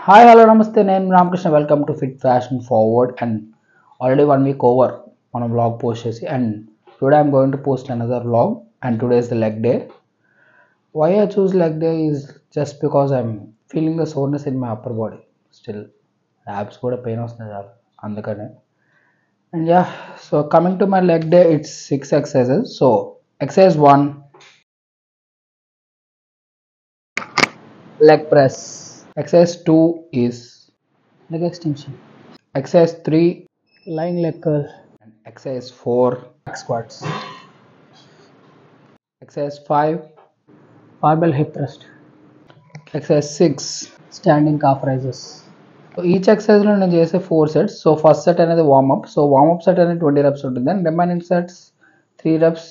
Hi, hello, namaste. Name Ramakrishna. Welcome to Fit Fashion Forward. And already 1 week over on a vlog post and today I'm going to post another vlog. And today is the leg day. Why I choose leg day is just because I'm feeling the soreness in my upper body. Still, abs kuda pain vastund andukane. And yeah, so coming to my leg day, it's 6 exercises. So exercise 1, leg press. Exercise 2 is leg extension. Exercise 3, lying leg curl. And exercise 4, back squats. Exercise 5, barbell hip thrust. Exercise 6, standing calf raises. So each exercise lo nenu chese 4 sets. So first set anedi warm up. So warm up set anedi 20 reps untundi. Then remaining sets 3 reps,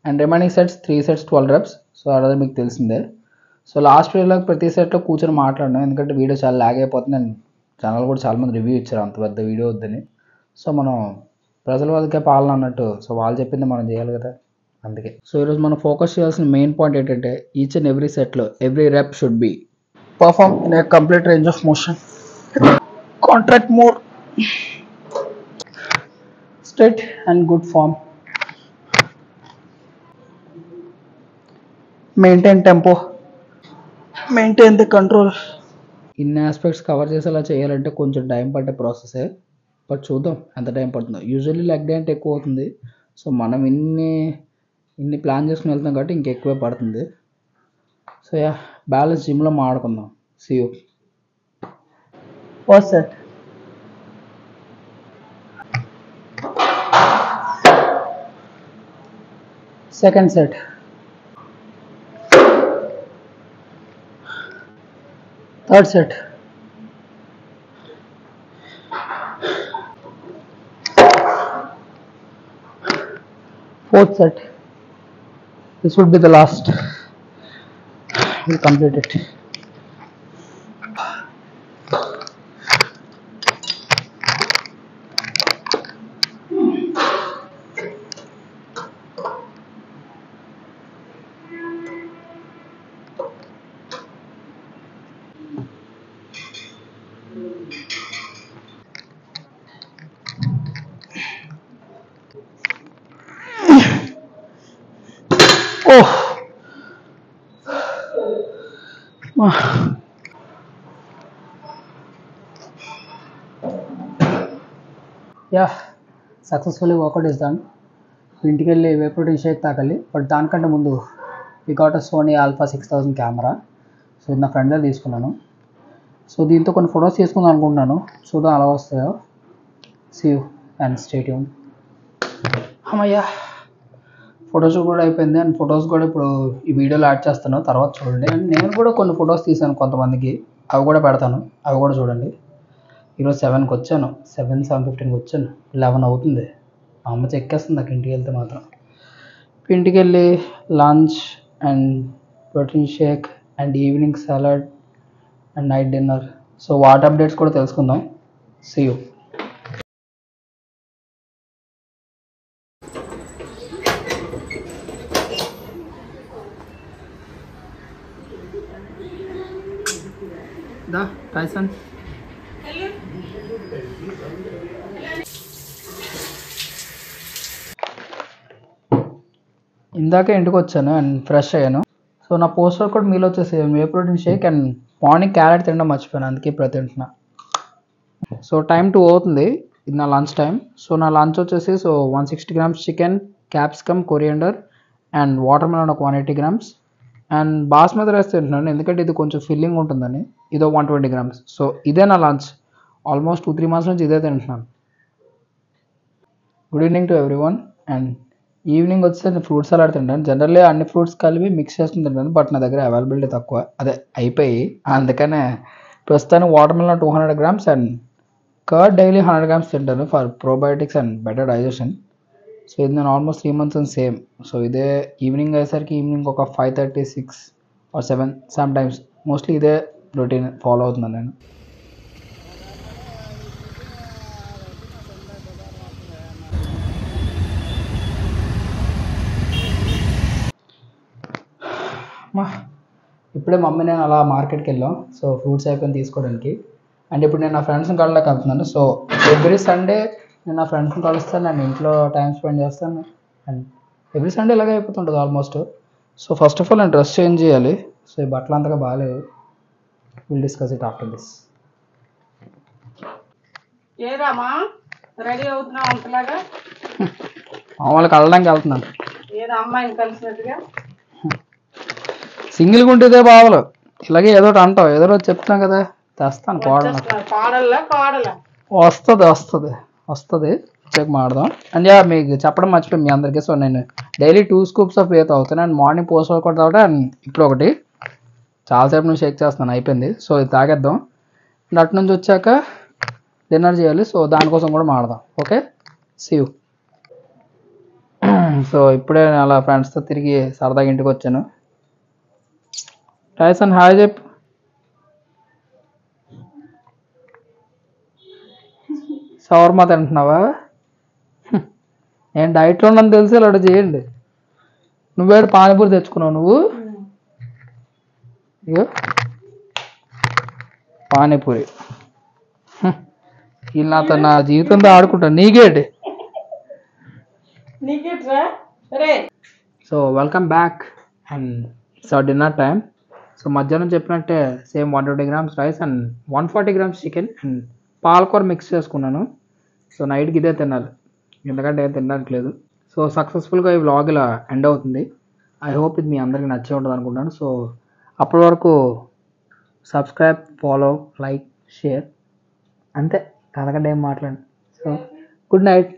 and remaining sets 3 sets 12 reps. So అదే మీకు తెలిసిందే. So last వీడియోలో ప్రతి సెట్లో కూర్చొని మాట్లాడినాం, ఎందుకంటే video చాలా లాగ్ అయిపోతుంది. అండ్ ఛానల్ కూడా చాలామంది రివ్యూ ఇచ్చారు అంత పెద్ద వీడియో వద్దని. సో మనం ప్రజల వద్దకే పాలన అన్నట్టు, సో వాళ్ళు చెప్పింది మనం చేయాలి కదా, అందుకే. సో ఈరోజు మనం ఫోకస్ చేయాల్సిన మెయిన్ పాయింట్ ఏంటంటే ఈచ్ అండ్ ఎవ్రీ సెట్లో every rep should be perform in a complete range of motion, contract more, stretch and good form, maintain tempo, maintain the control. ఇన్ని ఆస్పెక్ట్స్ కవర్ చేసేలా చేయాలంటే కొంచెం time పట్టే ప్రాసెసే, but చూద్దాం ఎంత time పడుతుందో. యూజువల్లీ లెగ్ డే అంటే ఎక్కువ అవుతుంది. సో మనం ఇన్ని ప్లాన్ చేసుకుని వెళ్తాం కాబట్టి ఇంకెక్కువే పడుతుంది. సో యా, బ్యాలెన్స్ జిమ్లో మాట్లాడుకుందాం. See you. First set, second set, third set, fourth set. This would be the last. We'll complete it. Oh, yeah, successfully workout is done. ఇంటికి వెళ్ళి వే ప్రోటీన్ షేక్ తాగాలి, but దానికంటే ముందు we got a Sony Alpha 6000 camera. So ఇది నా friend దగ్గర తీసుకున్నాను. So దీంతో కొన్ని ఫొటోస్ తీసుకుందాం అనుకుంటున్నాను, చూద్దాం అలా వస్తాయో. See you and stay tuned. అమ్మయ్యా, ఫొటోషూట్ కూడా అయిపోయింది. అండ్ ఫొటోస్ కూడా ఇప్పుడు ఈ వీడియోలో యాడ్ చేస్తాను, తర్వాత చూడండి. అండ్ నేను కూడా కొన్ని ఫొటోస్ తీసాను కొంతమందికి, అవి కూడా పెడతాను, అవి కూడా చూడండి. ఈరోజు 7కి వచ్చాను, 7:15కి వచ్చాను, 11 అవుతుంది. మా అమ్మ చెక్కేస్తుంది నాకు ఇంటికి వెళ్తే మాత్రం. ఇంటికి వెళ్ళి lunch and protein shake and evening salad and night dinner. So వాటి అప్డేట్స్ కూడా తెలుసుకుందాం. See you. దా టైసన్, ఇందాకే ఇంటికి వచ్చాను అండ్ ఫ్రెష్ అయ్యాను. సో నా పోస్ట్ వర్కౌట్ మీలో వచ్చేసి whey protein shake and morning carrot తినడం మర్చిపోయాను, అందుకే ఇప్పుడు తింటున్నా. సో టైం 2 అవుతుంది, ఇది నా లంచ్ టైం. సో నా లంచ్ వచ్చేసి 160 grams chicken, capsicum, coriander and water melon ఒక 180 grams అండ్ బాస్మతి రైస్ తింటున్నాను, ఎందుకంటే ఇది కొంచెం ఫిల్లింగ్ ఉంటుందని. ఇదో 120 grams. సో ఇదే నా లంచ్. ఆల్మోస్ట్ 2-3 months నుంచి ఇదే తింటున్నాను. Good evening to everyone. And evening వచ్చేసి నేను ఫ్రూట్స్ సలాడ్ తింటాను. జనరల్లీ అన్ని ఫ్రూట్స్ కలిపి మిక్స్ చేసుకుని తింటాను, బట్ నా దగ్గర అవైలబిలిటీ తక్కువ, అదే అయిపోయి, అందుకనే ప్రస్తుతానికి water melon 200 grams and curd daily 100 grams తింటాను for probiotics and better digestion. So ఇది నేను almost 3 months and same. So ఇదే ఈవినింగ్ అయ్యేసరికి ఈవినింగ్ ఒక 5:30, 6 or 7 సమ్ టైమ్స్, మోస్ట్లీ ఇదే రొటీన్ ఫాలో అవుతున్నాను నేను. ఇప్పుడే మమ్మీ నేను అలా మార్కెట్కి వెళ్ళాం. సో ఫ్రూట్స్ అయిపోయిన తీసుకోవడానికి. అండ్ ఇప్పుడు నేను నా ఫ్రెండ్స్ని కలవడానికి వెళ్తున్నాను. సో ఎవ్రీ సండే నేను నా ఫ్రెండ్స్ని కలుస్తాను, నేను ఇంట్లో టైం స్పెండ్ చేస్తాను. అండ్ ఎవ్రీ సండే ఇలాగే అయిపోతుంటుంది almost. So first of all నేను డ్రెస్ చేంజ్ చేయాలి. సో ఈ బట్టలు అంతగా బాగాలేవు. Will discuss it after this. ఏరామా రెడీ అవుతున్నావు అంతలాగా? మామూలుగా కలవడానికి వెళ్తున్నాను. ఏదో అమ్మాయిని కలిసినట్టుగా. సింగిల్గా ఉంటేదే బావలు ఇలాగే ఏదో ఒకటి అంటావు, ఏదో ఒకటి చెప్తున్నాం కదా. తెస్తాను కోడలా వస్తుంది చెక్ మాడదాం. అండ్ మీకు చెప్పడం మర్చిపోయి మీ అందరికీ. సో నేను డైలీ 2 scoops ఆఫ్ వేత అవుతాను. అండ్ మార్నింగ్ పోస్ట్ వర్కౌట్ తాగుతా. అండ్ ఇప్పుడు ఒకటి చాలాసేపు నుంచి షేక్ చేస్తున్నాను, అయిపోయింది. సో ఇది తాగేద్దాం. అండ్ అటు నుంచి వచ్చాక డిన్నర్ చేయాలి. సో దానికోసం కూడా మాడదాం. Okay, see you. సో ఇప్పుడే అలా ఫ్రెండ్స్తో తిరిగి సరదాగా ఇంటికి వచ్చాను. టైసన్ హాయ్ చెప్పు. షవర్మా తింటున్నావా? నేను డైట్లో ఉన్నాను తెలిసి ఇలా చేయండి. నువ్వేడు పానీపూరి తెచ్చుకున్నావు నువ్వు? ఇగో పానీపూరి. వీళ్ళు నాతో నా జీవితంతో ఆడుకుంటాను. నీకేంటి? So welcome back and it's our dinner time. So మధ్యాహ్నం చెప్పినట్టే same 120 grams rice and 140 grams chicken and పాలకూర మిక్స్ చేసుకున్నాను. సో నైట్కి ఇదే తినాలి, ఎందుకంటే ఏం తినడానికి లేదు. సో సక్సెస్ఫుల్గా ఈ వ్లాగ్ ఇలా ఎండ్ అవుతుంది. ఐ హోప్ ఇది మీ అందరికీ నచ్చే ఉంటుంది అనుకుంటాను. సో అప్పటి వరకు సబ్స్క్రైబ్, ఫాలో, లైక్, షేర్, అంతే, అంతకంటే ఏం మాట్లాడండి. So good night.